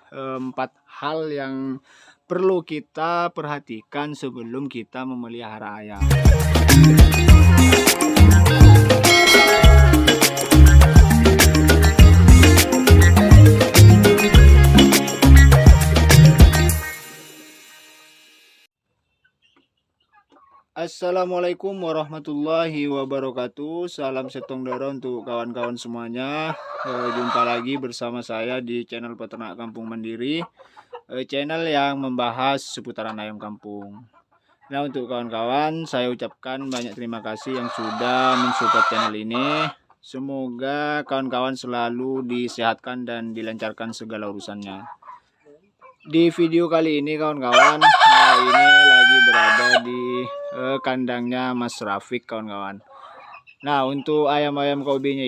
empat hal yang perlu kita perhatikan sebelum kita memelihara ayam. Assalamualaikum warahmatullahi wabarakatuh. Salam setong doro untuk kawan-kawan semuanya. Jumpa lagi bersama saya di channel Peternak Kampung Mandiri, channel yang membahas seputaran ayam kampung. Nah, untuk kawan-kawan, saya ucapkan banyak terima kasih yang sudah mensupport channel ini. Semoga kawan-kawan selalu disehatkan dan dilancarkan segala urusannya. Di video kali ini kawan-kawan, ini lagi berada di kandangnya Mas Rafiq kawan-kawan. Nah, untuk ayam-ayam kobe-nya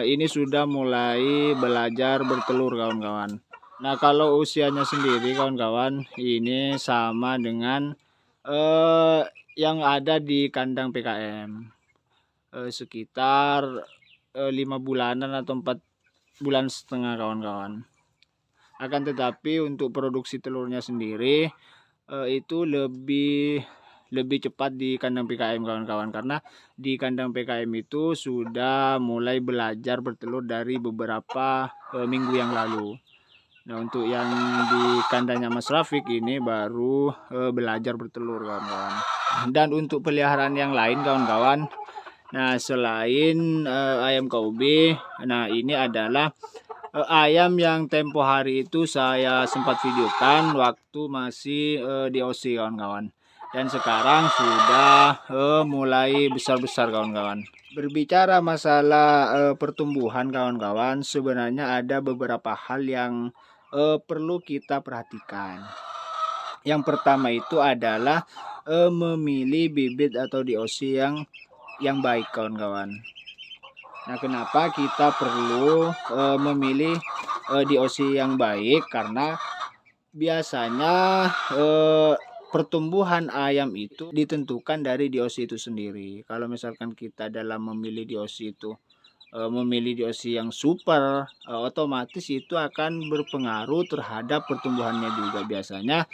ini sudah mulai belajar bertelur kawan-kawan. Nah, kalau usianya sendiri kawan-kawan, ini sama dengan yang ada di kandang PKM, sekitar 5 bulanan atau 4 bulan setengah kawan-kawan. Akan tetapi untuk produksi telurnya sendiri itu lebih cepat di kandang PKM kawan-kawan, karena di kandang PKM itu sudah mulai belajar bertelur dari beberapa minggu yang lalu. Nah, untuk yang di kandangnya Mas Rafiq ini baru belajar bertelur kawan-kawan. Dan untuk peliharaan yang lain kawan-kawan, nah selain ayam kobe, nah ini adalah ayam yang tempo hari itu saya sempat videokan waktu masih di OC kawan-kawan, dan sekarang sudah mulai besar-besar kawan-kawan. Berbicara masalah pertumbuhan kawan-kawan, sebenarnya ada beberapa hal yang perlu kita perhatikan. Yang pertama itu adalah memilih bibit atau DOC yang baik kawan-kawan. Nah, kenapa kita perlu memilih DOC yang baik? Karena biasanya pertumbuhan ayam itu ditentukan dari DOC itu sendiri. Kalau misalkan kita dalam memilih DOC itu memilih DOC yang super, otomatis itu akan berpengaruh terhadap pertumbuhannya juga. Biasanya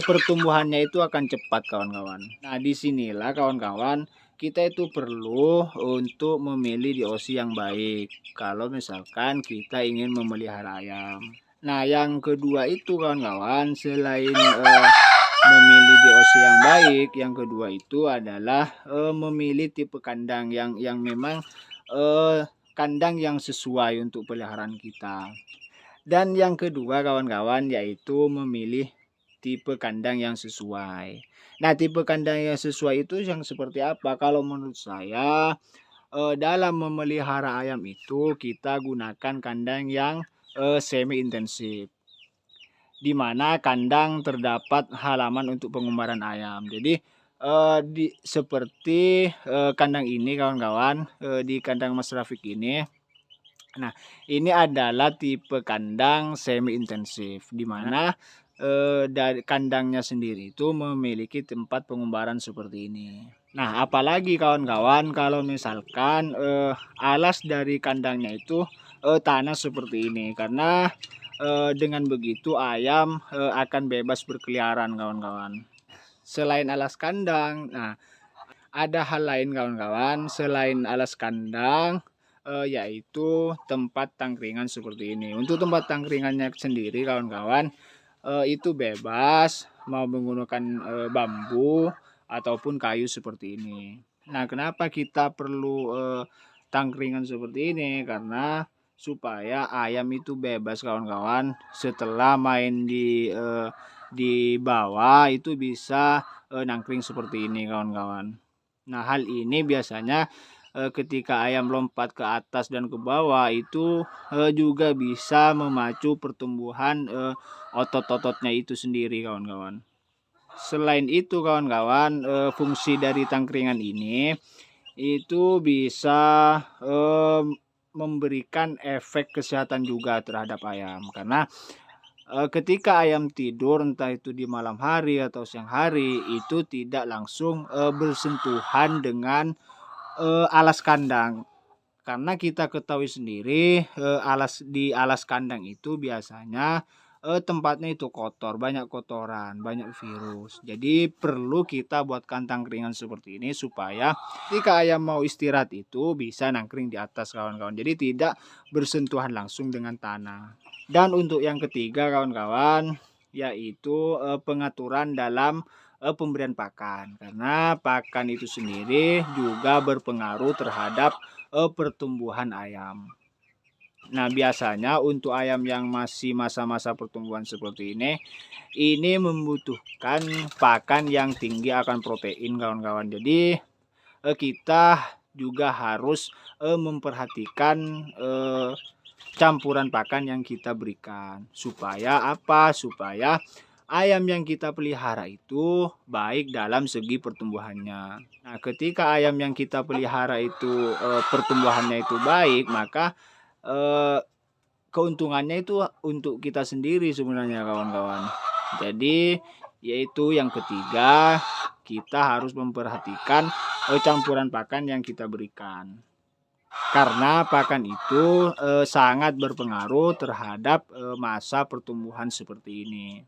pertumbuhannya itu akan cepat kawan-kawan. Nah, disinilah kawan-kawan kita itu perlu untuk memilih DOC yang baik kalau misalkan kita ingin memelihara ayam. Nah, yang kedua itu kawan-kawan, selain memilih DOC yang baik, yang kedua itu adalah memilih tipe kandang yang memang kandang yang sesuai untuk peliharaan kita. Dan yang kedua kawan-kawan, yaitu memilih tipe kandang yang sesuai. Nah, tipe kandang yang sesuai itu yang seperti apa? Kalau menurut saya, dalam memelihara ayam itu kita gunakan kandang yang semi intensif, di mana kandang terdapat halaman untuk pengumbaran ayam. Jadi seperti kandang ini kawan-kawan, di kandang Mas Rafiq ini. Nah, ini adalah tipe kandang semi intensif, di mana dari kandangnya sendiri itu memiliki tempat pengumbaran seperti ini. Nah, apalagi kawan-kawan kalau misalkan alas dari kandangnya itu tanah seperti ini, karena dengan begitu ayam akan bebas berkeliaran kawan-kawan. Selain alas kandang, nah ada hal lain kawan-kawan selain alas kandang, yaitu tempat tangkringan seperti ini. Untuk tempat tangkringannya sendiri kawan-kawan, itu bebas mau menggunakan bambu ataupun kayu seperti ini. Nah, kenapa kita perlu tangkringan seperti ini? Karena supaya ayam itu bebas kawan-kawan, setelah main di bawah itu bisa nangkring seperti ini kawan-kawan. Nah, hal ini biasanya ketika ayam lompat ke atas dan ke bawah itu juga bisa memacu pertumbuhan otot-ototnya itu sendiri kawan-kawan. Selain itu kawan-kawan, fungsi dari tangkringan ini itu bisa memberikan efek kesehatan juga terhadap ayam, karena ketika ayam tidur entah itu di malam hari atau siang hari itu tidak langsung bersentuhan dengan alas kandang, karena kita ketahui sendiri alas kandang itu biasanya tempatnya itu kotor, banyak kotoran, banyak virus. Jadi perlu kita buat kandang keringan seperti ini supaya ketika ayam mau istirahat itu bisa nangkring di atas kawan-kawan. Jadi tidak bersentuhan langsung dengan tanah. Dan untuk yang ketiga kawan-kawan, yaitu pengaturan dalam pemberian pakan. Karena pakan itu sendiri juga berpengaruh terhadap pertumbuhan ayam. Nah, biasanya untuk ayam yang masih masa-masa pertumbuhan seperti ini membutuhkan pakan yang tinggi akan protein kawan-kawan. Jadi kita juga harus memperhatikan campuran pakan yang kita berikan. Supaya apa? Supaya ayam yang kita pelihara itu baik dalam segi pertumbuhannya. Nah, ketika ayam yang kita pelihara itu pertumbuhannya itu baik, maka keuntungannya itu untuk kita sendiri sebenarnya kawan-kawan. Jadi yaitu yang ketiga, kita harus memperhatikan campuran pakan yang kita berikan. Karena pakan itu sangat berpengaruh terhadap masa pertumbuhan seperti ini.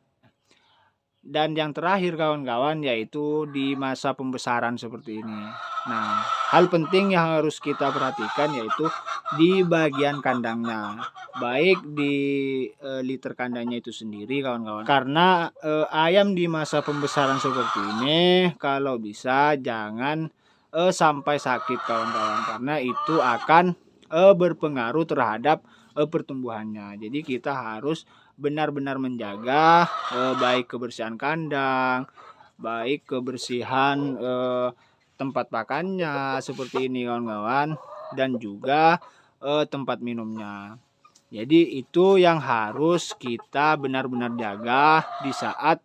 Dan yang terakhir kawan-kawan yaitu di masa pembesaran seperti ini. Nah, hal penting yang harus kita perhatikan yaitu di bagian kandangnya. Baik di liter kandangnya itu sendiri kawan-kawan. Karena ayam di masa pembesaran seperti ini kalau bisa jangan sampai sakit kawan-kawan. Karena itu akan berpengaruh terhadap pertumbuhannya. Jadi kita harus benar-benar menjaga baik kebersihan kandang, baik kebersihan tempat pakannya seperti ini kawan-kawan, dan juga tempat minumnya. Jadi itu yang harus kita benar-benar jaga di saat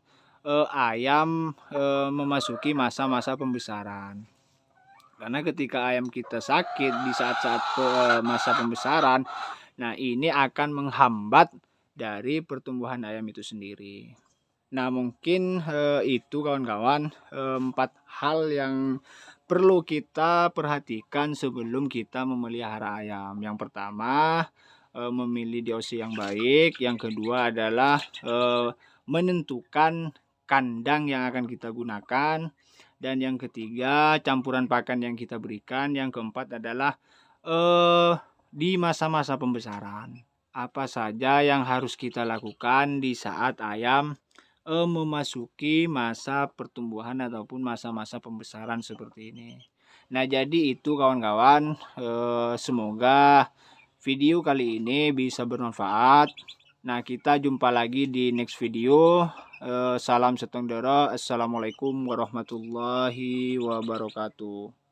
ayam memasuki masa-masa pembesaran. Karena ketika ayam kita sakit di saat-saat masa pembesaran, nah ini akan menghambat dari pertumbuhan ayam itu sendiri. Nah, mungkin itu kawan-kawan 4 hal yang perlu kita perhatikan sebelum kita memelihara ayam. Yang pertama, memilih DOC yang baik. Yang kedua adalah menentukan kandang yang akan kita gunakan. Dan yang ketiga, campuran pakan yang kita berikan. Yang keempat adalah di masa-masa pembesaran. Apa saja yang harus kita lakukan di saat ayam memasuki masa pertumbuhan ataupun masa-masa pembesaran seperti ini. Nah, jadi itu kawan-kawan, semoga video kali ini bisa bermanfaat. Nah, kita jumpa lagi di next video. Salam setong doro. Assalamualaikum warahmatullahi wabarakatuh.